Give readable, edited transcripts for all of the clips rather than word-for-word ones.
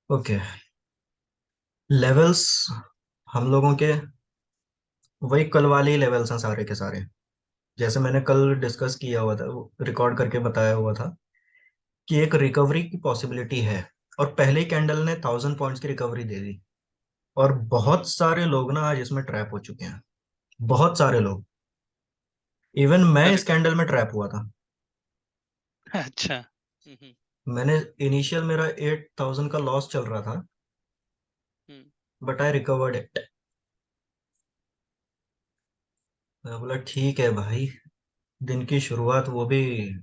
Okay. Levels हम लोगों के वही कल वाले ही लेवल्स हैं सारे के सारे। जैसे मैंने कल डिस्कस किया हुआ था, रिकॉर्ड करके बताया हुआ था कि एक रिकवरी की पॉसिबिलिटी है। और पहले ही कैंडल ने 1000 पॉइंट्स की रिकवरी दे दी। और बहुत सारे लोग ना आज इसमें ट्रैप हो चुके हैं। बहुत सारे लोग। इवन मैं इस करेक्ट। कैंडल में ट्रैप हुआ था। अच्छा। मैंने इनिशियल मेरा 8000 का लॉस चल रहा था, hmm. But I recovered it. मैं बोला ठीक है भाई, दिन की शुरुआत वो भी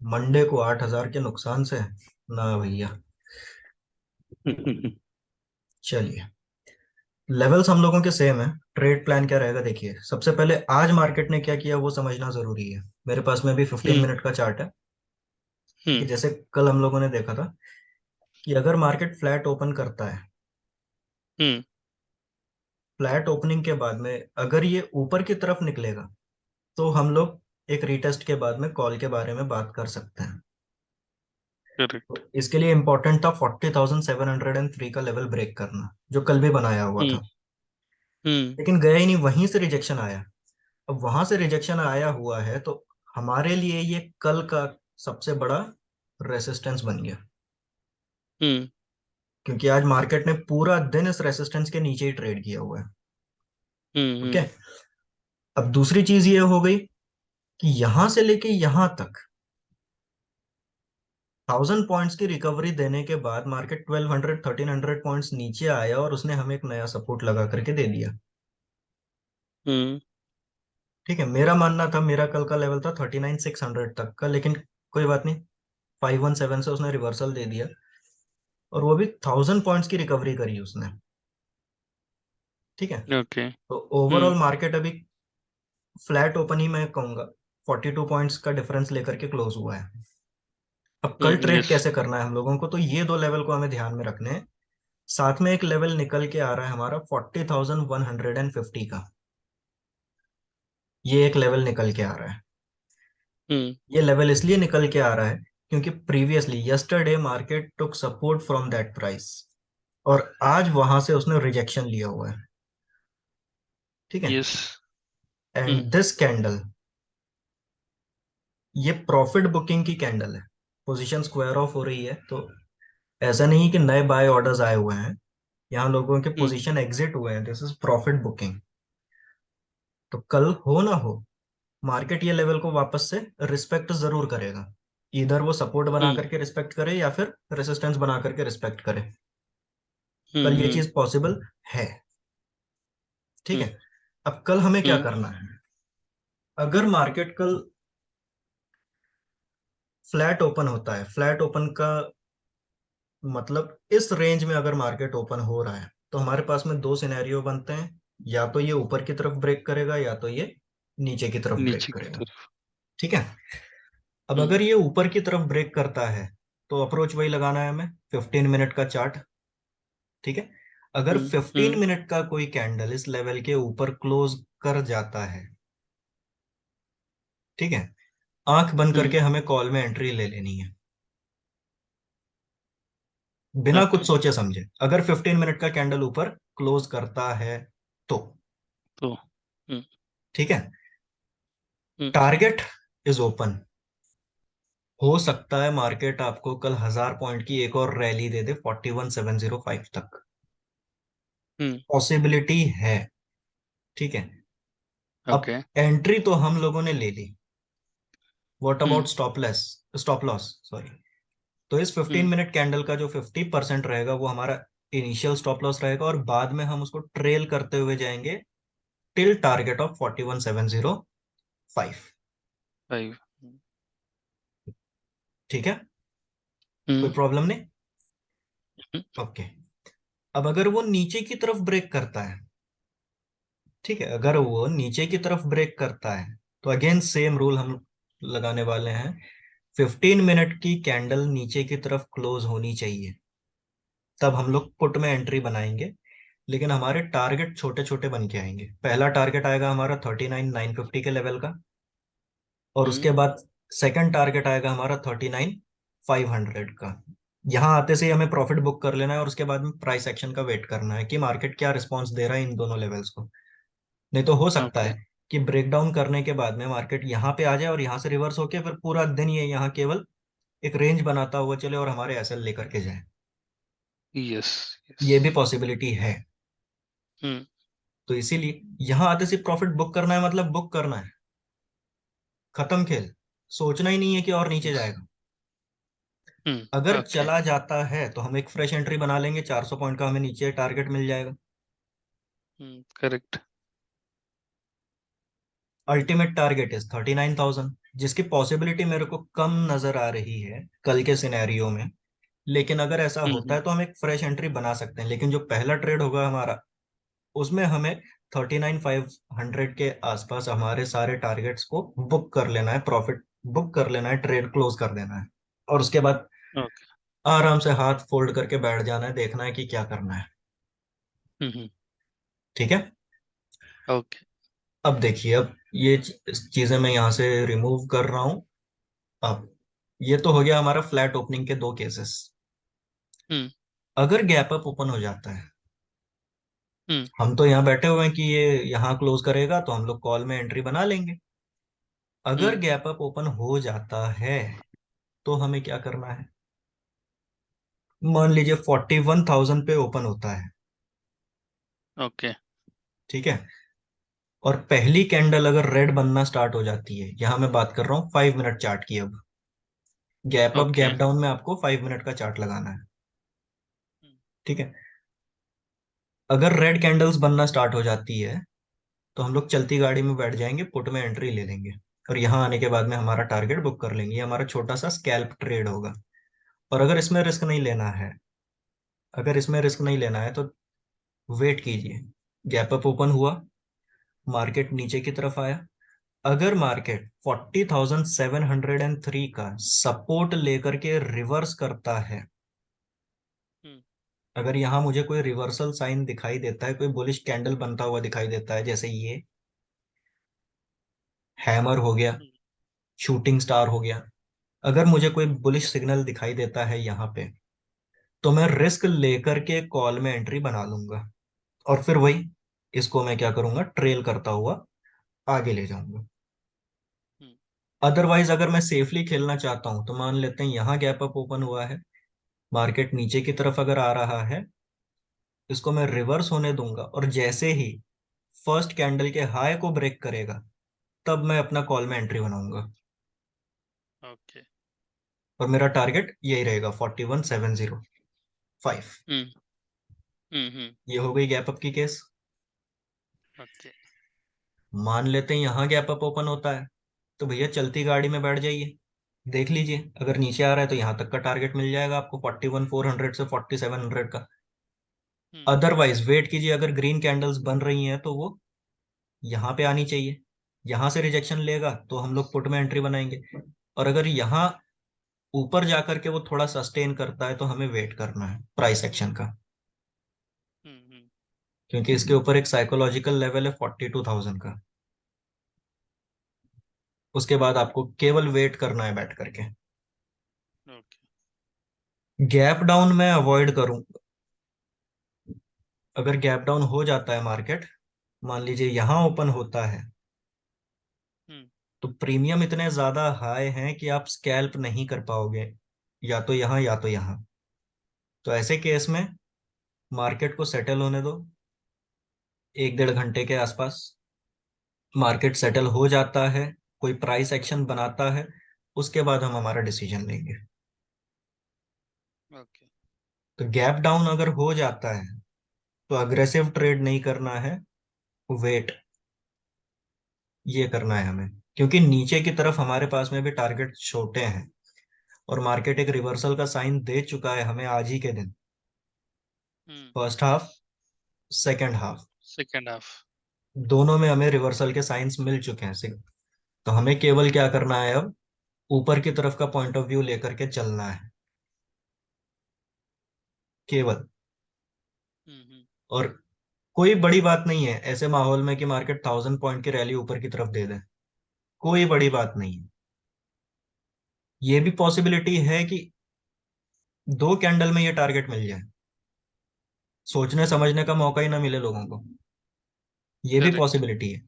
मंडे को 8000 के नुकसान से। ना भैया। चलिए, लेवल्स हम लोगों के सेम है। ट्रेड प्लान क्या रहेगा देखिए, सबसे पहले आज मार्केट ने क्या किया वो समझना जरूरी है। मेरे पास में भी 15 मिनट का चार्ट है। ठीक हम्म। है, जैसे कल हम लोगों ने देखा था कि अगर मार्केट फ्लैट ओपन करता है, हम्म। फ्लैट ओपनिंग के बाद में अगर ये ऊपर की तरफ निकलेगा, तो हम लोग एक रीटेस्ट के बाद में कॉल के बारे में बात कर सकते हैं। करेक्ट। तो इसके लिए इंपॉर्टेंट था 40,703 का लेवल ब्रेक करना, जो कल भी बनाया हुआ हम्म। था। हम्म। लेकिन गया ही नहीं, वहीं से रिजेक्शन आया। अब वहां से रिजेक्शन आया हुआ है तो हमारे लिए ये कल का सबसे बड़ा रेसिस्टेंस बन गया। हम्म। क्योंकि आज मार्केट ने पूरा दिन इस रेसिस्टेंस के नीचे ही ट्रेड किया हुआ है। ओके। हम्म। अब दूसरी चीज ये हो गई कि यहां से लेके यहां तक 1000 पॉइंट्स की रिकवरी देने के बाद मार्केट 1200 1300 पॉइंट्स नीचे आया और उसने हमें एक नया सपोर्ट लगा करके दे दिया। हम्म। ठीक है, मेरा मानना था, मेरा कल का लेवल था 39,600 तक का, लेकिन कोई बात नहीं, 517 से उसने रिवर्सल दे दिया। और वो भी 1000 पॉइंट्स की रिकवरी करी उसने। ठीक है। ओके। तो ओवरऑल हम्म। मार्केट अभी फ्लैट ओपन ही मैं कहूंगा, 42 पॉइंट्स का डिफरेंस लेकर के क्लोज हुआ है। अब कल ट्रेड यस। कैसे करना है हम लोगों को, तो ये दो लेवल को हमें ध्यान में रखने हैं। साथ में एक लेवल निकल के आ रहा है हमारा 40,150 का। ये एक लेवल निकल के आ रहा है। हम्म। ये लेवल इसलिए निकल के आ रहा है क्योंकि previously yesterday market took support from that price, और आज वहां से उसने रिजेक्शन लिया हुआ है। ठीक है। Yes. And hmm. This candle, ये प्रॉफिट बुकिंग की कैंडल है। पोजीशन स्क्वायर ऑफ हो रही है, तो ऐसा नहीं कि नए बाय ऑर्डर्स आए हुए हैं। यहाँ लोगों के हम्म। पोजीशन एग्जिट हुए हैं, दिस इज प्रॉफिट बुकिंग। तो कल हो ना हो, मार्केट ये लेवल को वापस से रिस्पेक्ट जरूर करेगा। इधर वो सपोर्ट बना हम्म। करके रिस्पेक्ट करे या फिर रेसिस्टेंस बना करके रिस्पेक्ट करे। कल ये हम्म। चीज पॉसिबल है। ठीक हम्म। है। अब कल हमें क्या हम्म। करना है, अगर मार्केट कल फ्लैट ओपन होता है, फ्लैट ओपन का मतलब इस रेंज में अगर मार्केट ओपन हो रहा है, तो हमारे पास में दो सिनेरियो बनते हैं। या तो ये ऊपर की तरफ ब्रेक करेगा, या तो ये नीचे की तरफ ब्रेक नीचे की करेगा। तरफ। ठीक है। अब हम्म। अगर ये ऊपर की तरफ ब्रेक करता है, तो अप्रोच वही लगाना है हमें, 15 मिनट का चार्ट। ठीक है। अगर हम्म। 15 मिनट का कोई कैंडल इस लेवल के ऊपर क्लोज कर जाता है, ठीक है, आंख बंद हम्म। करके हमें कॉल में एंट्री ले लेनी है, बिना कुछ ओके। सोचे समझे। अगर 15 मिनट का कैंडल ऊपर क्लोज करता है तो। तो ठीक है। हम्म। Target is open. हो सकता है मार्केट आपको कल 1000 पॉइंट की एक और रैली दे दे 41,705 तक। हम्म। पॉसिबिलिटी है। ठीक है। अब ओके। एंट्री तो हम लोगों ने ले ली, what hmm. About stop loss, sorry. तो इस 15 मिनट कैंडल का जो 50% रहेगा वो हमारा इनिशियल स्टॉप लॉस रहेगा, और बाद में हम उसको ट्रेल करते हुए जाएंगे टिल टारगेट ऑफ 41,705। 5। ठीक है। कोई हम्म। प्रॉब्लम नहीं। ओके। अब अगर वो नीचे की तरफ ब्रेक करता है, ठीक है, अगर वो नीचे की तरफ ब्रेक करता है, तो अगेन सेम रूल हम लगाने वाले हैं। 15 मिनट की कैंडल नीचे की तरफ क्लोज होनी चाहिए, तब हम लोग पुट में एंट्री बनाएंगे। लेकिन हमारे टारगेट छोटे छोटे बन के आएंगे। पहला टारगेट आएगा हमारा 39,950 के लेवल का, और उसके हम्म। बाद सेकंड टारगेट आएगा हमारा 39,500 का। यहाँ आते से ही हमें प्रॉफिट बुक कर लेना है, और उसके बाद में प्राइस एक्शन का वेट करना है कि मार्केट क्या रिस्पॉन्स दे रहा है इन दोनों लेवल्स को। नहीं तो हो सकता ओके। है कि ब्रेकडाउन करने के बाद में मार्केट यहाँ पे आ जाए और यहाँ से रिवर्स होके फिर पूरा दिन ये यहाँ केवल एक रेंज बनाता हुआ चले और हमारे एसएल लेकर के जाए। यस। यस। ये भी पॉसिबिलिटी है। हम्म। तो इसीलिए यहाँ आते से प्रॉफिट बुक करना है, मतलब बुक करना है, खत्म खेल। सोचना ही नहीं है कि और नीचे यस। जाएगा। अगर ओके। चला जाता है तो हम एक फ्रेश एंट्री बना लेंगे, 400 पॉइंट का हमें नीचे टारगेट मिल जाएगा। करेक्ट। अल्टीमेट टारगेट इज 39,000, जिसकी पॉसिबिलिटी मेरे को कम नजर आ रही है कल के सिनेरियो में। लेकिन अगर ऐसा होता हम्म। है तो हम एक फ्रेश एंट्री बना सकते हैं, लेकिन जो पहला ट्रेड होगा हमारा, उसमें हमें 39,500 के आसपास हमारे सारे टारगेट्स को बुक कर लेना है, प्रॉफिट बुक कर लेना है, ट्रेड क्लोज कर देना है। और उसके बाद ओके। आराम से हाथ फोल्ड करके बैठ जाना है, देखना है कि क्या करना है। हम्म। ठीक है। ओके। अब देखिए, अब ये चीजें मैं यहाँ से रिमूव कर रहा हूँ। अब ये तो हो गया हमारा फ्लैट ओपनिंग के दो केसेस। हम्म। अगर गैप अप ओपन हो जाता है, हम्म। हम तो यहाँ बैठे हुए हैं कि ये यहाँ क्लोज करेगा तो हम लोग कॉल में एंट्री बना लेंगे। अगर हम्म। गैप अप ओपन हो जाता है तो हमें क्या करना है? मान लीजिए 41,000 पे ओपन होता है। ओके। ठीक है। और पहली कैंडल अगर रेड बनना स्टार्ट हो जाती है, यहाँ मैं बात कर रहा हूँ 5 मिनट चार्ट की। अब gap up okay. Gap down में आपको 5 मिनट का चार्ट लगाना है। ठीक है। अगर रेड कैंडल्स बनना स्टार्ट हो जाती है तो हम लोग चलती गाड़ी में बैठ जाएंगे, पुट में एंट्री ले लेंगे, और यहाँ आने के बाद में हमारा टारगेट बुक कर लेंगे। ये हमारा छोटा सा स्कैल्प ट्रेड होगा। और अगर इसमें रिस्क नहीं लेना है, अगर इसमें रिस्क नहीं लेना है तो वेट कीजिए। गैप अप ओपन हुआ, मार्केट नीचे की तरफ आया। अगर मार्केट 40,703 का सपोर्ट लेकर के रिवर्स करता है, हम्म। अगर यहाँ मुझे कोई रिवर्सल साइन दिखाई देता है, कोई बुलिश कैंडल बनता हुआ दिखाई देता है, जैसे ये हैमर हो गया, हम्म। शूटिंग स्टार हो गया, अगर मुझे कोई बुलिश सिग्नल दिखाई देता है यहाँ पे, तो मैं रिस्क लेकर के कॉल में एंट्री बना लूंगा। और फिर वही, इसको मैं क्या करूंगा, ट्रेल करता हुआ आगे ले जाऊंगा। हम्म। अदरवाइज अगर मैं सेफली खेलना चाहता हूं तो मान लेते हैं यहाँ गैप अप ओपन हुआ है, मार्केट नीचे की तरफ अगर आ रहा है, इसको मैं रिवर्स होने दूंगा, और जैसे ही फर्स्ट कैंडल के हाई को ब्रेक करेगा, तब मैं अपना कॉल में एंट्री बनाऊंगा। ओके। और मेरा टारगेट यही रहेगा, 41,705। हम्म। हम्म। ये हो गई गैप अप की केस। ओके। मान लेते हैं यहाँ गैप अप ओपन होता है, तो भैया चलती गाड़ी में बैठ जाइए, देख लीजिए अगर नीचे आ रहा है तो यहाँ तक का टारगेट मिल जाएगा आपको, 41,400 से 4700 का। हम्म। अदरवाइज वेट कीजिए, अगर ग्रीन कैंडल्स बन रही हैं तो वो यहाँ पे आनी चाहिए। यहाँ से रिजेक्शन लेगा तो हम लोग पुट में एंट्री बनाएंगे। और अगर यहाँ ऊपर जाकर के वो थोड़ा सस्टेन करता है तो हमें वेट करना है प्राइस एक्शन का, हम्म। क्योंकि इसके ऊपर एक साइकोलॉजिकल लेवल है 42,000 का। उसके बाद आपको केवल वेट करना है बैठ करके। ओके। गैप डाउन में अवॉइड करूं। अगर गैप डाउन हो जाता है मार्केट, मान लीजिए यहाँ ओपन होता है, हम्म। तो प्रीमियम इतने ज्यादा हाई हैं कि आप स्कैल्प नहीं कर पाओगे, या तो यहाँ या तो यहाँ। तो ऐसे केस में मार्केट को सेटल होने दो, 1 डेढ़ घंटे के आसपास मार्केट सेटल हो जाता है, कोई प्राइस एक्शन बनाता है, उसके बाद हम हमारा डिसीजन लेंगे। ओके। तो गैप डाउन अगर हो जाता है तो अग्रेसिव ट्रेड नहीं करना है, वेट ये करना है हमें, क्योंकि नीचे की तरफ हमारे पास में भी टारगेट छोटे हैं, और मार्केट एक रिवर्सल का साइन दे चुका है हमें आज ही के दिन, hmm. First half, second half, second half. दोनों में हमें रिवर्सल के साइंस मिल चुके हैं। तो हमें केवल क्या करना है अब, ऊपर की तरफ का पॉइंट ऑफ व्यू लेकर के चलना है केवल। हम्म। और कोई बड़ी बात नहीं है ऐसे माहौल में कि मार्केट 1,000 पॉइंट की रैली ऊपर की तरफ दे दे, कोई बड़ी हम्म। बात नहीं है। ये भी पॉसिबिलिटी है कि दो कैंडल में ये टारगेट मिल जाए, सोचने समझने का मौका ही ना मिले लोगों को, ये भी करेक्ट। पॉसिबिलिटी है।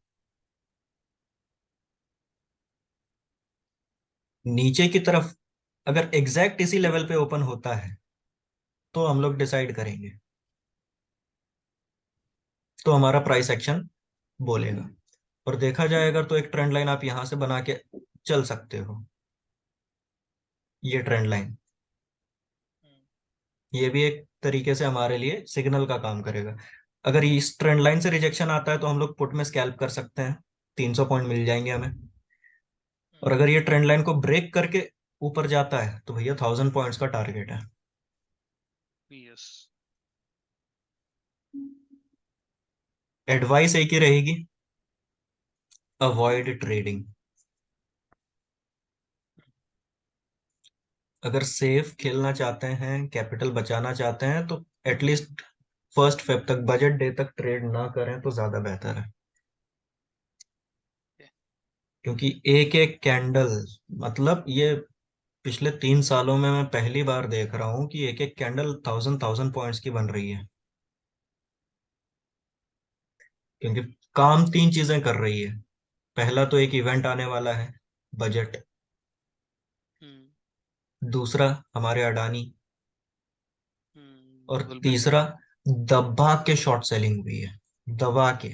नीचे की तरफ अगर एग्जैक्ट इसी लेवल पे ओपन होता है तो हम लोग डिसाइड करेंगे, तो हमारा प्राइस एक्शन बोलेगा। और देखा जाए अगर, तो एक ट्रेंड लाइन आप यहां से बना के चल सकते हो, ये ट्रेंड लाइन, ये भी एक तरीके से हमारे लिए सिग्नल का काम करेगा। अगर इस ट्रेंड लाइन से रिजेक्शन आता है तो हम लोग पुट में स्कैल्प कर सकते हैं, 300 पॉइंट मिल जाएंगे हमें। और अगर ये ट्रेंड लाइन को ब्रेक करके ऊपर जाता है तो भैया 1000 पॉइंट्स का टारगेट है। यस। एडवाइस एक ही रहेगी, अवॉइड ट्रेडिंग। अगर सेफ खेलना चाहते हैं, कैपिटल बचाना चाहते हैं, तो एटलीस्ट फर्स्ट फेब तक, बजट डे तक ट्रेड ना करें तो ज्यादा बेहतर है। क्योंकि एक एक कैंडल, मतलब ये पिछले 3 सालों में मैं पहली बार देख रहा हूँ कि एक एक कैंडल 1000 पॉइंट्स की बन रही है। क्योंकि काम तीन चीजें कर रही है। पहला तो एक इवेंट आने वाला है, बजट। दूसरा हमारे अडानी। और गूगल पे। तीसरा, दबा के शॉर्ट सेलिंग हुई है, दबा के।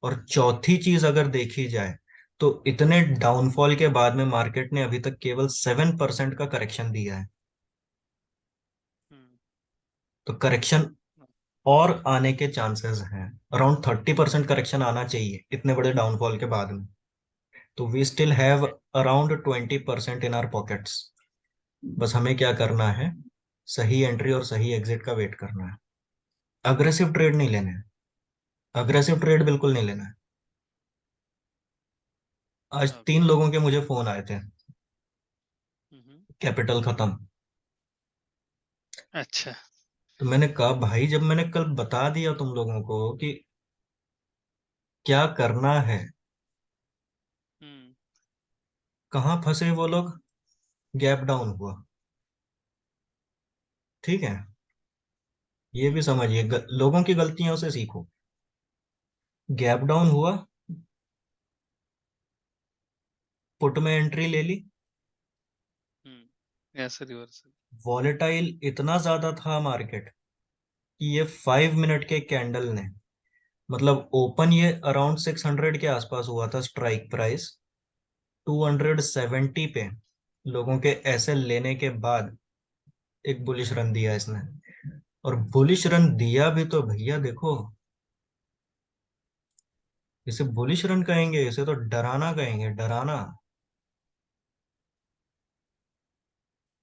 और चौथी चीज अगर देखी जाए, तो इतने डाउनफॉल के बाद में मार्केट ने अभी तक केवल 7% का करेक्शन दिया है। तो करेक्शन और आने के चांसेस हैं, अराउंड 30% करेक्शन आना चाहिए इतने बड़े डाउनफॉल के बाद में। तो we still have around 20% in our pockets. बस हमें क्या करना है, सही एंट्री और सही एग्जिट का वेट करना है। अग्रेसिव ट्रेड नहीं लेने हैं, अग्रेसिव ट्रेड बिल्कुल नहीं लेना है। आज तीन ओके। लोगों के मुझे फोन आए थे, कैपिटल खत्म। अच्छा। तो मैंने कहा भाई, जब मैंने कल बता दिया तुम लोगों को कि क्या करना है, कहाँ फंसे वो लोग, गैप डाउन हुआ। ठीक है, ये भी समझिए, लोगों की गलतियों से सीखो। गैप डाउन हुआ, पुट में एंट्री ले ली। Yes reversal. वॉलेटाइल इतना ज्यादा था मार्केट कि ये 5 मिनट के कैंडल ने, मतलब ओपन ये अराउंड 600 के आसपास हुआ था स्ट्राइक प्राइस, 270 पे लोगों के ऐसे लेने के बाद एक बुलिश रन दिया इसने। और बुलिश रन दिया भी तो भैया देखो, इसे बुलिश रन कहेंगे, इसे तो डराना कहेंगे, डराना।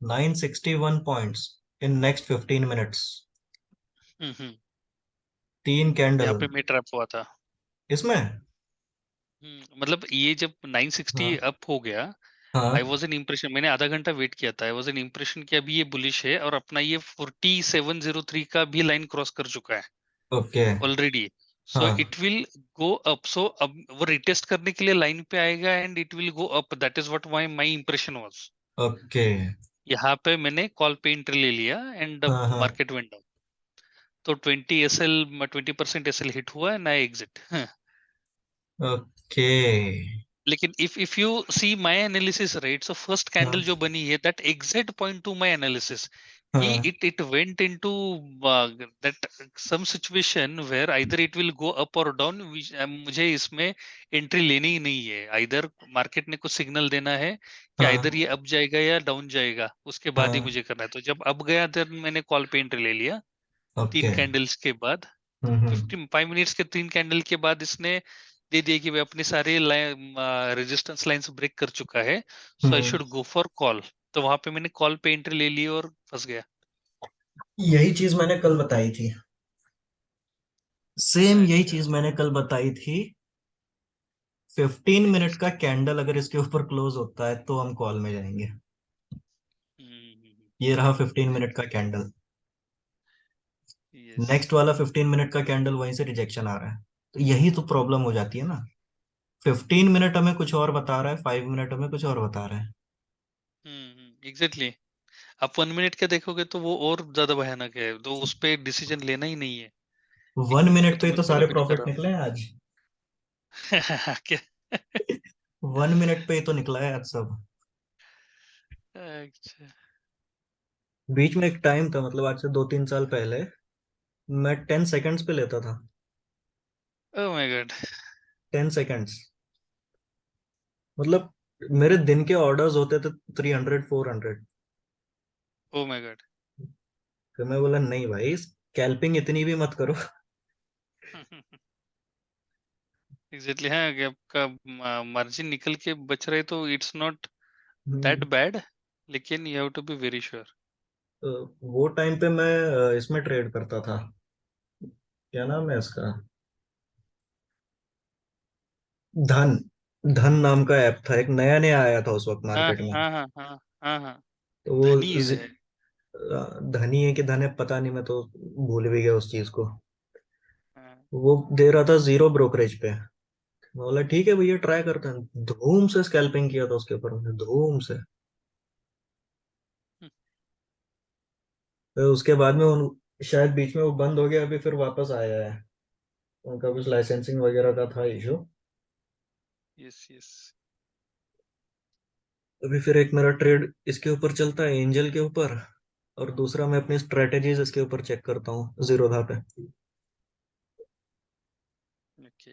961 पॉइंट्स इन नेक्स्ट 15 मिनट्स, तीन यहाँ कैंडल पे मैं ट्रैप हुआ था। इसमें। मतलब ये जब 960 हाँ अप हो गया, आई हाँ। वॉज एन इम्प्रेशन, मैंने आधा घंटा वेट किया था, आई वॉज एन इम्प्रेशन कि अभी ये बुलिश है और अपना ये 4703 का भी लाइन क्रॉस कर चुका है ओके। ऑलरेडी। सो हाँ। इट विल गो अप, सो अब वो रिटेस्ट करने के लिए लाइन पे आएगा and it will go up, that is what my my impression was. Okay. यहाँ पे मैंने कॉल पे एंट्री ले लिया एंड हाँ हाँ। Market went down. तो 20% एसएल हिट हुआ है, नया एग्जिट। ओके। लेकिन if you see my analysis right, so first candle हाँ जो बनी है, that exact point to my analysis कि हाँ it went into that some situation where either it will go up और डाउन। मुझे इसमें एंट्री लेनी ही नहीं है, आइदर मार्केट ने कुछ सिग्नल देना है कि आइदर हाँ। ये अप जाएगा या डाउन जाएगा, उसके बाद ही हाँ। मुझे करना है। तो जब अप गया तो मैंने कॉल पे एंट्री ले लिया तीन ओके। कैंडल्स के बाद। 5 मिनट्स के तीन कैंडल के बाद इसने दे दिया कि वह अपने सारे रेजिस्टेंस लाइंस ब्रेक कर चुका है, so I hmm. Should go for call. तो वहां पे मैंने कॉल पे एंट्री ले ली और फंस गया। यही चीज मैंने कल बताई थी, सेम यही अच्छा। चीज मैंने कल बताई थी। 15 मिनट का कैंडल अगर इसके ऊपर क्लोज होता है तो हम कॉल में जाएंगे। ये रहा 15 मिनट का कैंडल। यस। नेक्स्ट वाला 15 मिनट का कैंडल, वहीं से रिजेक्शन आ रहा है। तो यही तो प्रॉब्लम हो जाती है ना, 15 मिनट हमें कुछ और बता रहा है, 5 मिनट हमें कुछ और बता रहा है। एग्जैक्टली। आप 1 मिनट का देखोगे तो वो और ज्यादा भयानक है, तो उस पे डिसीजन लेना ही नहीं है कि 1 मिनट पे तो ही मैं तो करो सारे कि नहीं प्रॉफिट करो। निकले हैं आज। क्या? 1 मिनट पे ही तो निकला है आज सब। अच्छा। बीच में एक टाइम था, मतलब आज से 2-3 साल पहले, मैं 10 सेकेंड्स पे लेता था। Oh my God. 10 सेकेंड्स, मतलब मेरे दिन के ऑर्डर्स होते थे 300-400। Oh my God. फिर मैं बोला नहीं भाई, स्कैल्पिंग इतनी भी मत करो। एग्जैक्टली, हाँ कि आपका मार्जिन निकल के बच रहे तो it's not that hmm, bad, लेकिन you have to be very sure. तो वो टाइम पे मैं इसमें ट्रेड करता था। क्या नाम है इसका, धन। धन नाम का ऐप था, एक नया नया आया था उस वक्त हाँ मार्केट में। हाँ हाँ हाँ हाँ हाँ। तो वो धनी है। धनी है कि धन है पता नहीं, मैं तो भूल भी गया उस चीज को। हाँ। वो दे रहा था 0 ब्रोकरेज पे। मैं बोला ठीक है भैया, ट्राई करते हैं। धूम से स्कैल्पिंग किया था उसके ऊपर मैंने, धूम से। तो उसके बाद में उन, शायद बीच में वो बंद हो गया, अभी फिर वापस आया है। उनका कुछ लाइसेंसिंग वगैरह का था इशू। Yes yes. अभी फिर एक मेरा ट्रेड इसके ऊपर चलता है, एंजल के ऊपर। और दूसरा मैं अपनी स्ट्रेटेजीज इसके ऊपर चेक करता हूँ, जीरोधा पे। ओके।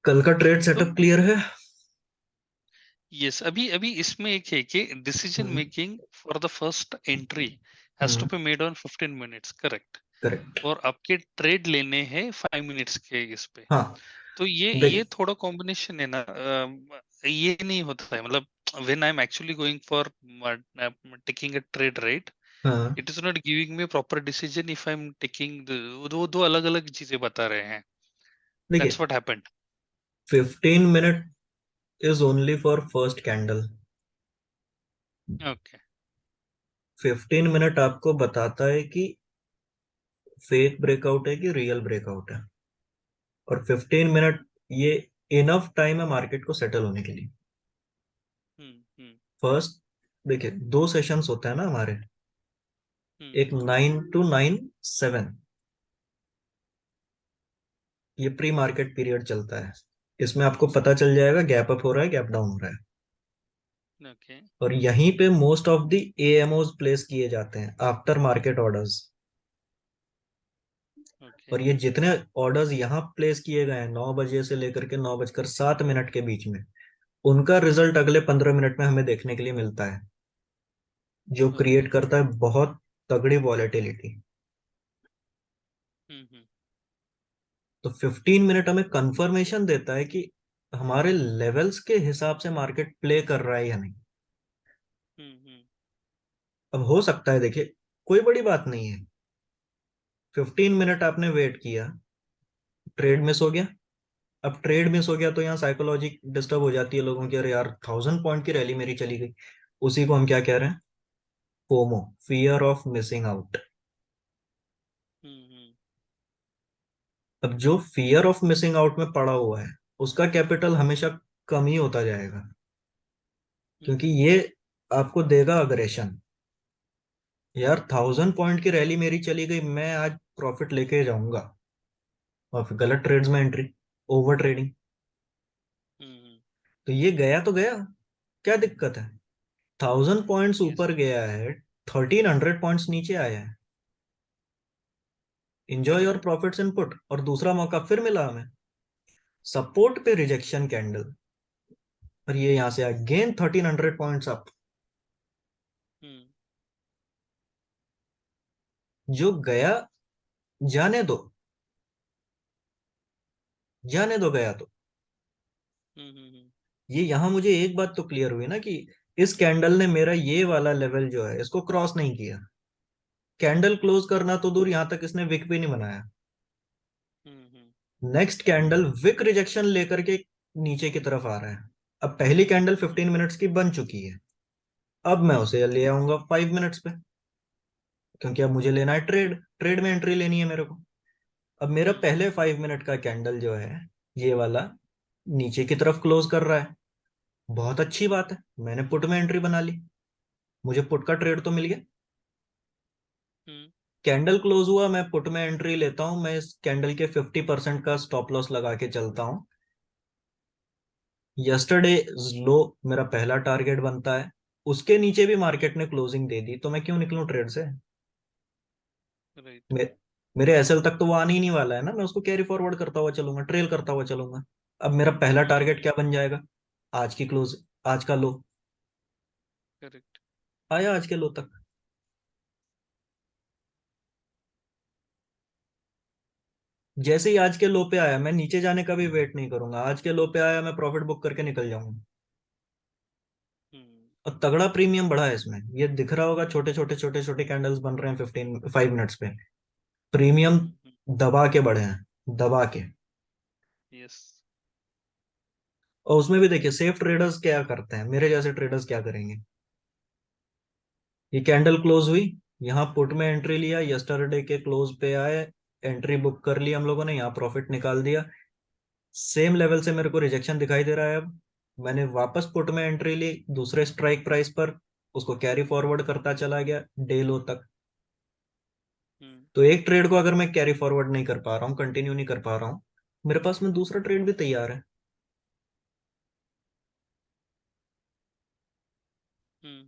कल का ट्रेड तो सेटअप क्लियर है। यस, अभी अभी इसमें एक है कि decision hmm. Making for the first entry has to hmm. Be made on 15 minutes, correct? Correct. और आपके ट्रेड लेने हैं 5 मिनट्स के इस पे। हाँ। तो ये देख। थोड़ा कॉम्बिनेशन है ना, ये नहीं होता है मतलब when I am actually going for taking a trade, right? हाँ it is not giving me proper decision if I am taking, दो दो अलग अलग चीजें बता रहे हैं। दैट्स देखिए, what happened. 15 minute is only for first candle. Okay. 15 minute आपको बताता है कि फेक ब्रेकआउट है कि रियल ब्रेकआउट है। और 15 मिनट ये इनफ टाइम है मार्केट को सेटल होने के लिए। हम्म। फर्स्ट, देखिए 2 सेशंस होते हैं ना हमारे। हम्म। एक 9 to 9, 7, ये प्री मार्केट पीरियड चलता है। इसमें आपको पता चल जाएगा गैप अप हो रहा है, गैप डाउन हो रहा है। ओके। और यहीं पे मोस्ट ऑफ द एएमओज प्लेस किए जाते हैं, आफ्टर मार्केट ऑर्डर्स। ओके। और ये जितने ऑर्डर्स यहाँ प्लेस किए गए हैं 9 बजे से लेकर के 9:07 के बीच में, उनका रिजल्ट अगले 15 मिनट में हमें देखने के लिए मिलता है, जो ओके। क्रिएट करता है बहुत तगड़ी वॉलेटिलिटी। हम्म। तो 15 मिनट हमें कंफर्मेशन देता है कि हमारे लेवल्स के हिसाब से मार्केट प्ले कर रहा है या नहीं। हम्म। अब हो सकता है, देखिए कोई बड़ी बात नहीं है, 15 मिनट आपने वेट किया, ट्रेड मिस हो गया। अब ट्रेड मिस हो गया तो यहाँ साइकोलॉजी डिस्टर्ब हो जाती है लोगों की, अरे यार 1000 पॉइंट की रैली मेरी चली गई। उसी को हम क्या कह रहे हैं, FOMO, fear of missing out. Hmm. अब जो फियर ऑफ मिसिंग आउट में पड़ा हुआ है, उसका कैपिटल हमेशा कम ही होता जाएगा, क्योंकि हम्म। ये आपको देगा अग्रेशन। यार 1000 पॉइंट की रैली मेरी चली गई, मैं आज प्रॉफिट लेके जाऊंगा। और फिर गलत ट्रेड्स में एंट्री, ओवर ट्रेडिंग। हम्म। तो ये गया तो गया, क्या दिक्कत है। 1000 पॉइंट्स यस। ऊपर गया है, 1300 पॉइंट्स नीचे आया है। Enjoy your correct. Profits input. और दूसरा मौका फिर मिला हमें, सपोर्ट पे रिजेक्शन कैंडल। और ये यहां से अगेन 1300 पॉइंट्स अप। हम्म। जो गया, जाने दो, जाने दो, गया तो। हम्म। ये यहां मुझे एक बात तो क्लियर हुई ना कि इस कैंडल ने मेरा ये वाला लेवल जो है इसको क्रॉस नहीं किया। कैंडल क्लोज करना तो दूर, यहां तक इसने विक भी नहीं बनाया। हम्म। नेक्स्ट कैंडल विक रिजेक्शन लेकर के नीचे की तरफ आ रहा है। अब पहली कैंडल 15 मिनट्स की बन चुकी है। अब मैं उसे ले आऊंगा 5 मिनट्स पे, क्योंकि अब मुझे लेना है ट्रेड, ट्रेड में एंट्री लेनी है मेरे को। अब मेरा हम्म। पहले 5 मिनट का कैंडल जो है, ये वाला, नीचे की तरफ क्लोज कर रहा है। बहुत अच्छी बात है, मैंने पुट में एंट्री बना ली, मुझे पुट का ट्रेड तो मिल गया। हम्म। कैंडल क्लोज हुआ, मैं पुट में एंट्री लेता हूँ, मैं इस कैंडल के 50% का स्टॉप लॉस लगा के चलता हूँ। यस्टरडे लो मेरा पहला टारगेट बनता है, उसके नीचे भी मार्केट ने क्लोजिंग दे दी, तो मैं क्यों निकलूं ट्रेड से? राइट। मे, मेरे एसएल तक तो वो आने ही नहीं वाला है ना, मैं उसको कैरी फॉरवर्ड करता हुआ चलूंगा, ट्रेल करता हुआ चलूंगा। अब मेरा पहला टारगेट क्या बन जाएगा? आज की क्लोज, आज का लो। करेक्ट। आया आज के लो तक। जैसे ही आज के लो पे आया, मैं नीचे जाने का भी वेट नहीं करूंगा, आज के लो पे आया मैं प्रॉफिट बुक करके निकल जाऊंगा। हम्म। और तगड़ा प्रीमियम बढ़ा है इसमें, ये दिख रहा होगा, छोटे छोटे छोटे छोटे कैंडल्स बन रहे हैं 5 मिनट्स पे। प्रीमियम हम्म। दबा के बढ़े हैं, दबा के। यस। और उसमें भी देखिए सेफ ट्रेडर्स क्या करते हैं, मेरे जैसे ट्रेडर्स क्या करेंगे। ये कैंडल क्लोज हुई, यहाँ पुट में एंट्री लिया, यस्टरडे के क्लोज पे आए, एंट्री बुक कर ली हम लोगों ने, यहाँ प्रॉफिट निकाल दिया। सेम लेवल से मेरे को रिजेक्शन दिखाई दे रहा है अब, मैंने वापस पुट में एंट्री ली दूसरे स्ट्राइक प्राइस पर, उसको कैरी फॉरवर्ड करता चला गया डे लो तक। हम्म। तो एक ट्रेड को अगर मैं कैरी फॉरवर्ड नहीं कर पा रहा हूँ, कंटिन्यू नहीं कर पा रहा हूँ, मेरे पास में दूसरा ट्रेड भी तैयार है।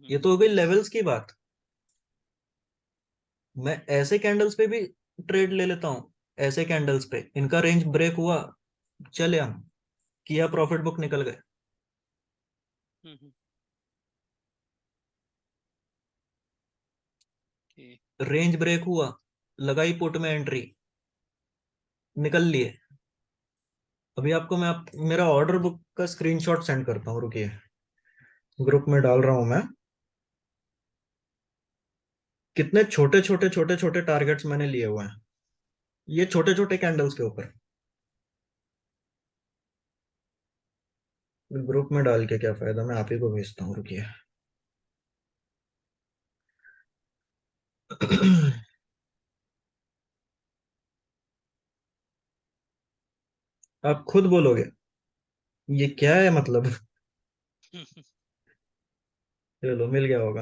ये तो हो गई यस। लेवल्स की बात। मैं ऐसे कैंडल्स पे भी ट्रेड ले लेता हूँ, ऐसे कैंडल्स पे इनका रेंज ब्रेक हुआ, चले हम, किया प्रॉफिट बुक, निकल गए। हम्म। ओके। रेंज ब्रेक हुआ, लगाई पुट में एंट्री, निकल लिए। अभी आपको मैं मेरा ऑर्डर बुक का स्क्रीनशॉट सेंड करता हूँ, रुकिए, ग्रुप में डाल रहा हूँ मैं। कितने छोटे छोटे छोटे छोटे टारगेट्स मैंने लिए हुए हैं, ये छोटे छोटे कैंडल्स के ऊपर। ग्रुप में डाल के क्या फायदा, मैं आप ही को भेजता हूँ, रुकिए। आप खुद बोलोगे ये क्या है मतलब। चलो मिल गया होगा।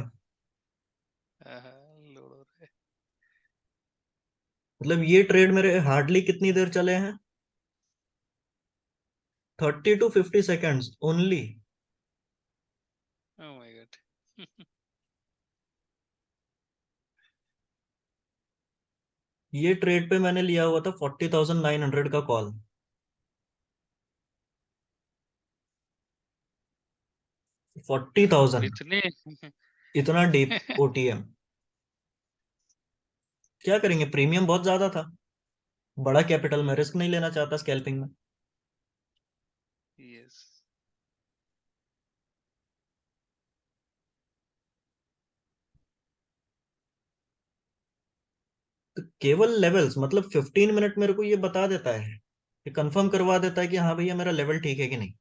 लोड हो रहा है। मतलब ये ट्रेड मेरे हार्डली कितनी देर चले हैं, 30 to 50 seconds only. Oh my God. ये ट्रेड पे मैंने लिया हुआ था 40,900 का कॉल, 40,000, इतने। इतना डीप ओटीएम। क्या करेंगे, प्रीमियम बहुत ज्यादा था, बड़ा कैपिटल में रिस्क नहीं लेना चाहता स्कैल्पिंग में। यस। तो केवल लेवल्स, मतलब 15 मिनट मेरे को ये बता देता है, ये कंफर्म करवा देता है कि हाँ भैया मेरा लेवल ठीक है कि नहीं।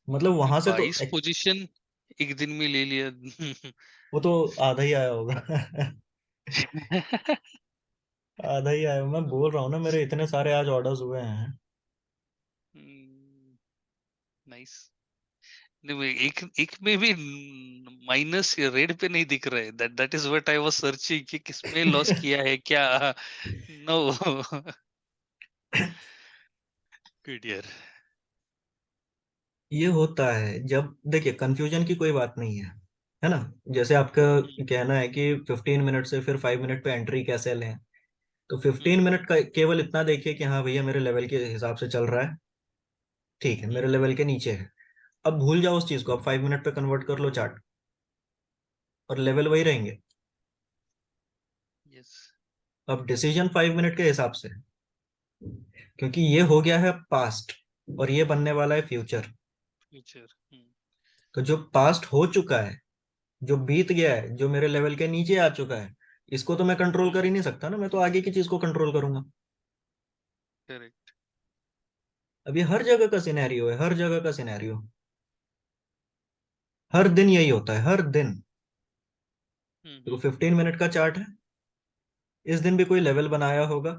मतलब वहां से तो 22 पोजीशन एक दिन में ले लिया। वो तो आधा ही आया होगा। आधा ही आया, मैं बोल रहा हूँ ना, मेरे इतने सारे आज ऑर्डर्स हुए हैं। नाइस। एक एक में भी माइनस रेड पे नहीं दिख रहा है। That that is what I was searching कि किसमें लॉस किया है क्या। नो। गुड यार। ये होता है जब, देखिए कंफ्यूजन की कोई बात नहीं है ना। जैसे आपका कहना है कि 15 मिनट से फिर 5 मिनट पे एंट्री कैसे लें, तो 15 मिनट का केवल इतना देखिए कि हाँ भैया मेरे लेवल के हिसाब से चल रहा है, ठीक है, मेरे लेवल के नीचे है। अब भूल जाओ उस चीज को, अब 5 मिनट पे कन्वर्ट कर लो चार्ट, और लेवल वही रहेंगे। यस। अब डिसीजन 5 मिनट के हिसाब से, क्योंकि ये हो गया है पास्ट और ये बनने वाला है फ्यूचर। फ्यूचर। तो जो पास्ट हो चुका है, जो बीत गया है, जो मेरे लेवल के नीचे आ चुका है, इसको तो मैं कंट्रोल कर ही नहीं सकता ना, मैं तो आगे की चीज को कंट्रोल करूंगा। करेक्ट। अब ये हर जगह का सिनेरियो है, हर जगह का सिनेरियो, हर दिन यही होता है, हर दिन। देखो 15 मिनट का चार्ट है, इस दिन भी कोई लेवल बनाया होगा,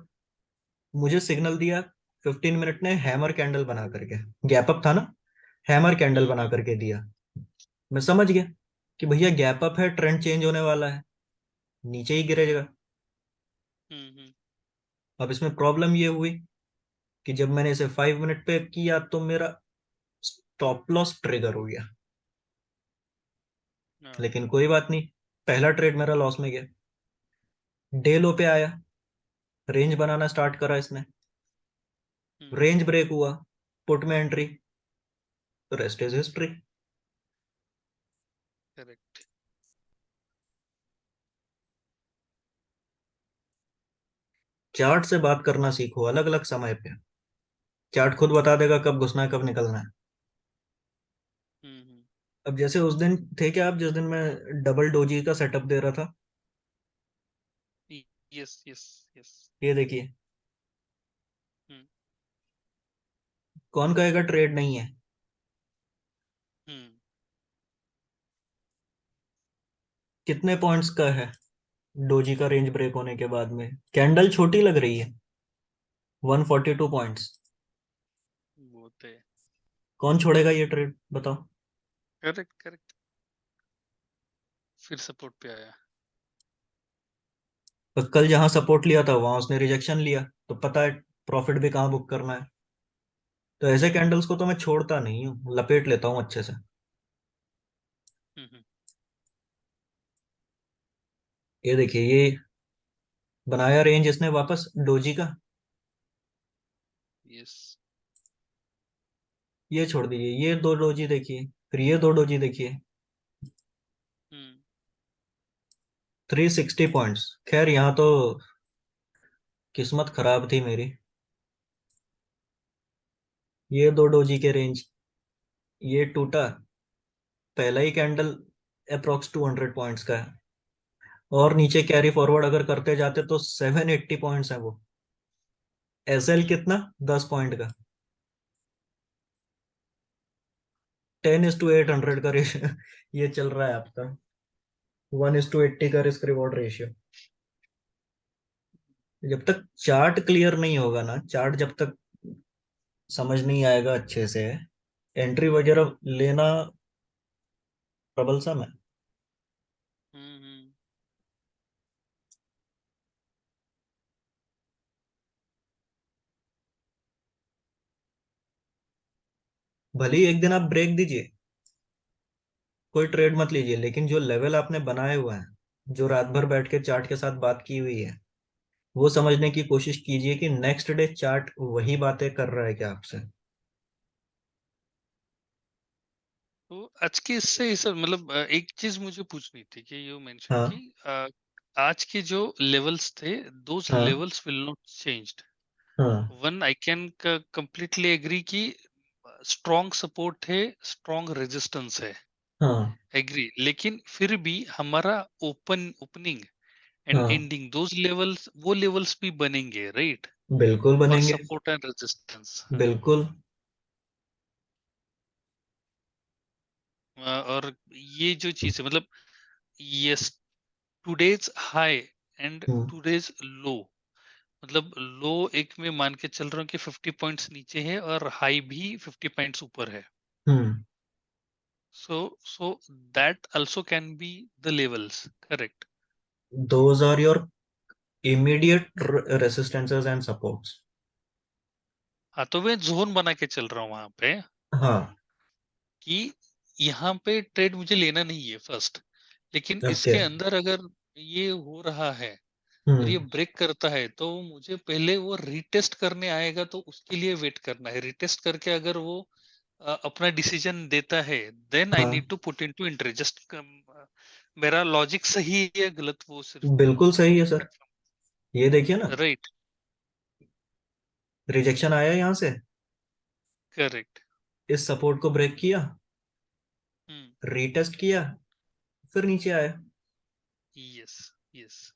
मुझे सिग्नल दिया, 15 मिनट ने हैमर कैंडल बना करके, गैप अप था ना, हैमर कैंडल बना हम्म करके दिया। मैं समझ गया कि भैया गैप अप है, ट्रेंड चेंज होने वाला है, नीचे ही गिरेगा। हम्म। अब इसमें प्रॉब्लम ये हुई कि जब मैंने इसे 5 मिनट पे किया तो मेरा स्टॉप लॉस ट्रिगर हो गया। हाँ। लेकिन कोई बात नहीं, पहला ट्रेड मेरा लॉस में गया। डे लो पे आया, रेंज बनाना स्टार्ट करा इसने, हम्म। रेंज ब्रेक हुआ, पुट में एंट्री, तो rest is history. Correct. Chart से बात करना सीखो अलग अलग समय पे। चार्ट खुद बता देगा कब घुसना है कब निकलना है। हम्म। अब जैसे उस दिन थे क्या आप, जिस दिन मैं डबल डोजी का सेटअप दे रहा था, यस यस यस। ये देखिए, हम्म कौन कहेगा ट्रेड नहीं है। हम्म। कितने पॉइंट्स का है डोजी का रेंज ब्रेक होने के बाद में, कैंडल छोटी लग रही है, 142 पॉइंट्स। वो तो है। कौन छोड़ेगा ये ट्रेड बताओ। Correct correct. फिर सपोर्ट पे आया। तो कल जहां सपोर्ट लिया था वहां उसने रिजेक्शन लिया, तो पता है प्रॉफिट भी कहाँ बुक करना है। तो ऐसे हम्म कैंडल्स को तो मैं छोड़ता नहीं हूँ, लपेट लेता हूँ अच्छे से। हम्म। ये देखिए, ये बनाया रेंज इसने वापस डोजी का, यस। ये छोड़ दीजिए, ये दो डोजी देखिए, फिर ये दो डोजी देखिए, हम्म 360 पॉइंट्स। खैर यहाँ तो किस्मत खराब थी मेरी, ये दो डोजी के रेंज, ये टूटा, पहला ही कैंडल अप्रोक्स 200 पॉइंट्स का है, और नीचे कैरी फॉरवर्ड अगर करते जाते तो 780 पॉइंट्स है वो। एसएल हम्म। कितना, 10 पॉइंट का, 10:800 राइट। का रेशियो ये चल रहा है आपका, 1:80 का रिस्क रिवॉर्ड रेशियो। जब तक चार्ट क्लियर नहीं होगा ना, चार्ट जब तक समझ नहीं आएगा अच्छे से, एंट्री वगैरह लेना ट्रबलसम है। हम्म। भले ही एक दिन आप ब्रेक दीजिए, कोई हम्म। ट्रेड मत लीजिए, लेकिन जो लेवल आपने बनाए हुए हैं, जो रात भर बैठ के चार्ट के साथ बात की हुई है, वो समझने की कोशिश कीजिए कि नेक्स्ट डे चार्ट वही बातें कर रहा है क्या आपसे। तो आज के इससे सर मतलब एक चीज मुझे पूछनी थी कि यू मेंशन कि हाँ आज के जो लेवल्स थे दोज हाँ लेवल्स विल नॉट चेंज्ड। हाँ one I can completely agree कि स्ट्रॉन्ग सपोर्ट है, स्ट्रॉन्ग रेजिस्टेंस है, हाँ एग्री। लेकिन फिर भी हमारा ओपनिंग एंड हाँ, एंडिंग दोज लेवल्स वो लेवल्स भी बनेंगे, राइट? बिल्कुल फॉर बनेंगे। Support and resistance. बिल्कुल। और ये जो चीज है मतलब yes, today's high and hmm today's low, मतलब लो एक में मान के चल रहा हूँ कि 50 पॉइंट्स नीचे है और हाई भी 50 पॉइंट्स ऊपर है। Hmm. So that also can be the levels, correct? Those are your immediate resistances and supports. हाँ, तो मैं जोन बना के चल रहा हूँ वहां पे हाँ। कि यहाँ पे ट्रेड मुझे लेना नहीं है फर्स्ट, लेकिन ओके। इसके अंदर अगर ये हो रहा है और ये हम्म। ब्रेक करता है तो मुझे पहले वो रीटेस्ट करने आएगा, तो उसके लिए वेट करना है। रीटेस्ट करके अगर वो अपना डिसीजन देता है देन आई हाँ, need to put into entry. Just मेरा लॉजिक सही है गलत वो सिर्फ बिल्कुल सही है सर। ये देखिए ना, राइट। रिजेक्शन आया यहाँ से, करेक्ट। इस सपोर्ट को ब्रेक किया, हम्म। रीटेस्ट किया, फिर नीचे आया। Yes yes.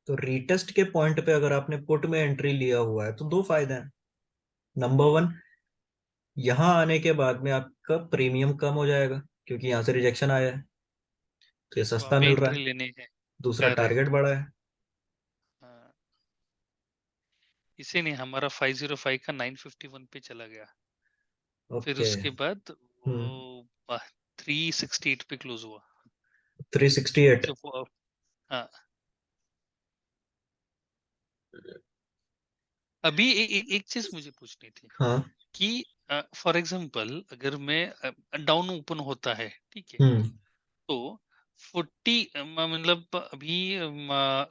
तो रीटेस्ट के पॉइंट पे अगर आपने पुट में एंट्री लिया हुआ है तो दो फायदे हैं। नंबर वन, यहाँ आने के बाद में आपका प्रीमियम कम हो जाएगा, क्योंकि यहाँ से रिजेक्शन आया है, तो ये वहां सस्ता पे मिल रहा है। एंट्री लेने है। दूसरा, टारगेट करेक्ट। बड़ा है। हाँ, इसी नहीं हमारा 505 का 951 पे चला गया। फिर ओके। उसके बाद हम्म। वो 368 पे क्लोज हुआ। 368। तो हाँ, अभी एक चीज मुझे पूछनी थी हाँ। कि फॉर एग्जांपल अगर मैं डाउन ओपन होता है, ठीक है, हम्म। तो 40 मतलब अभी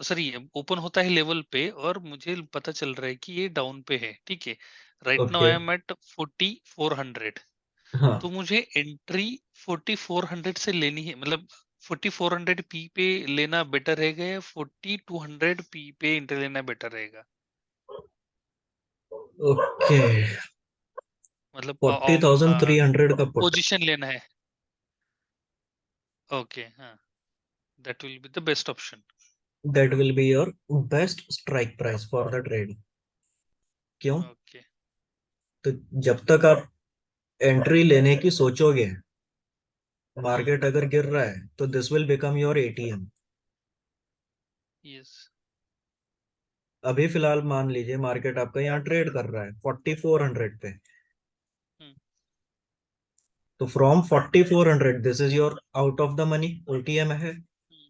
सॉरी ओपन होता है लेवल पे और मुझे पता चल रहा है कि ये डाउन पे है, ठीक है, right now okay. I am at 4400। तो हाँ। मुझे एंट्री 4400 से लेनी है, मतलब 4400 पी पे लेना बेटर रहेगा या 4200 पी पे एंट्री लेना बेटर रहेगा? ओके। मतलब 40,300 का पुट। पोजीशन लेना है। ओके, हाँ, that will be the best option. That will be your best strike price for the trade. क्यों? ओके। तो जब तक आप एंट्री लेने की सोचोगे, हम्म। मार्केट अगर गिर रहा है तो this will become your ATM. Yes. अभी फिलहाल मान लीजिए मार्केट आपका यहाँ ट्रेड कर रहा है 4400 पे। हम्म। तो from 4400 this is your out of the money, OTM है। हम्म।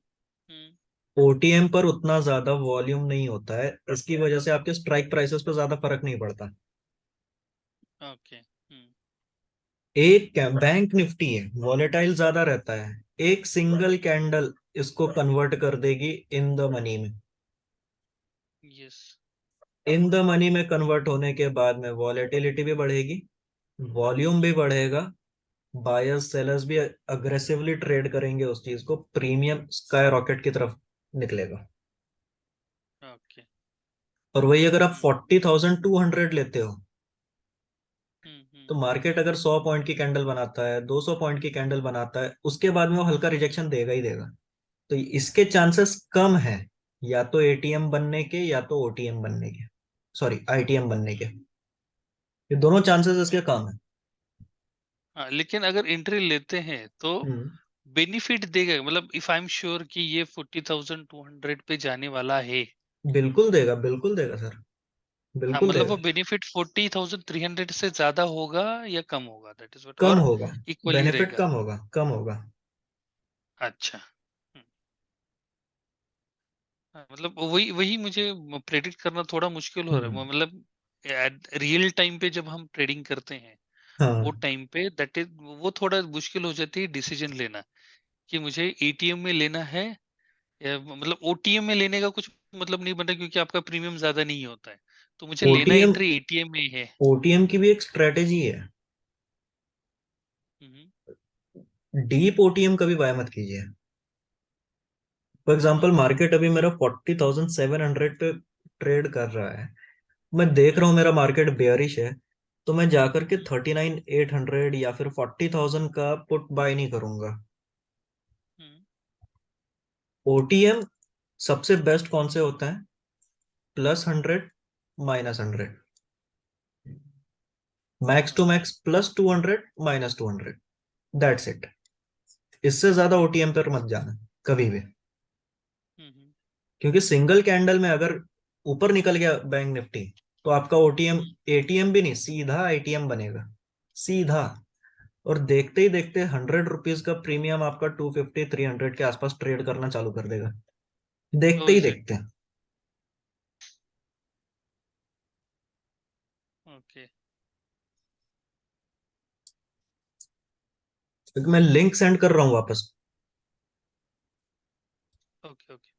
हम्म। ओटीएम पर उतना ज्यादा वॉल्यूम नहीं होता है, इसकी वजह से आपके स्ट्राइक प्राइसेस पे ज्यादा फर्क नहीं पड़ता। ओके। हम्म। एक बैंक निफ्टी है, वॉलेटाइल ज्यादा रहता है। एक सिंगल कैंडल इसको कन्वर्ट कर देगी इन द मनी में। यस। इन द मनी में कन्वर्ट होने के बाद में वॉलेटिलिटी भी बढ़ेगी, वॉल्यूम भी हम्म। बढ़ेगा, बायर्स सेलर्स भी अग्रेसिवली ट्रेड करेंगे उस चीज को, प्रीमियम स्काई रॉकेट की तरफ निकलेगा। ओके। और वही अगर आप हम्म। 40,200 लेते हो, हम्म। तो हम्म। मार्केट अगर 100 पॉइंट की कैंडल बनाता है, 200 पॉइंट की कैंडल बनाता है, उसके बाद में वो हल्का रिजेक्शन देगा ही देगा। तो इसके चांसेस कम है, या तो एटीएम बनने के या तो ओटीएम बनने के, सॉरी आईटीएम बनने के। हम्म। ये दोनों चांसेस इसके ओके। कम है। हाँ, लेकिन अगर एंट्री लेते हैं तो हम्म। बेनिफिट देगा, मतलब इफ आई एम श्योर कि ये 40,200 पे जाने वाला है। बिल्कुल देगा सर, हाँ, बिल्कुल मतलब देगा। वो बेनिफिट 40,300 से ज्यादा होगा या कम होगा, दैट इज व्हाट, कम और होगा। इक्वली बेनिफिट रहेगा? कम होगा, कम होगा। अच्छा। हाँ, मतलब वही वही मुझे प्रेडिक्ट करना थोड़ा मुश्किल हो रहा हम्म। है, मतलब रियल टाइम पे जब हम ट्रेडिंग करते हैं वो हाँ। टाइम पे दैट इज वो थोड़ा मुश्किल हो जाती है डिसीजन लेना कि मुझे एटीएम में लेना है या मतलब ओटीएम में लेने का कुछ मतलब नहीं बनता क्योंकि आपका प्रीमियम ज्यादा नहीं होता है, तो मुझे लेना ओटीएम, एंट्री एटीएम में है। ओटीएम की भी एक स्ट्रेटेजी है। हम्म। डीप ओटीएम कभी बाय मत कीजिए। For example okay. मार्केट अभी मेरा 40,700 पे ट्रेड कर रहा है, मैं देख रहा हम्म। हूँ मेरा मार्केट बेयरिश है, तो मैं जाकर के हम्म। 39,800 या फिर 40,000 का पुट बाय नहीं करूंगा। हम्म। ओटीएम सबसे बेस्ट कौन से होता है? +100, -100, max to okay. Max +200, -200, that's it. इससे ज्यादा ओटीएम पर मत जाना कभी भी। हम्म। क्योंकि सिंगल कैंडल में अगर ऊपर निकल गया बैंक निफ्टी, तो आपका ओटीएम हम्म। एटीएम भी नहीं, सीधा आईटीएम बनेगा, सीधा। और देखते ही देखते 100 रुपीज का प्रीमियम आपका 250, 300 के आसपास ट्रेड करना चालू कर देगा, देखते ओ ही इज इट? देखते। ओके। क्योंकि मैं लिंक सेंड कर रहा हूँ वापस। ओके। ओके।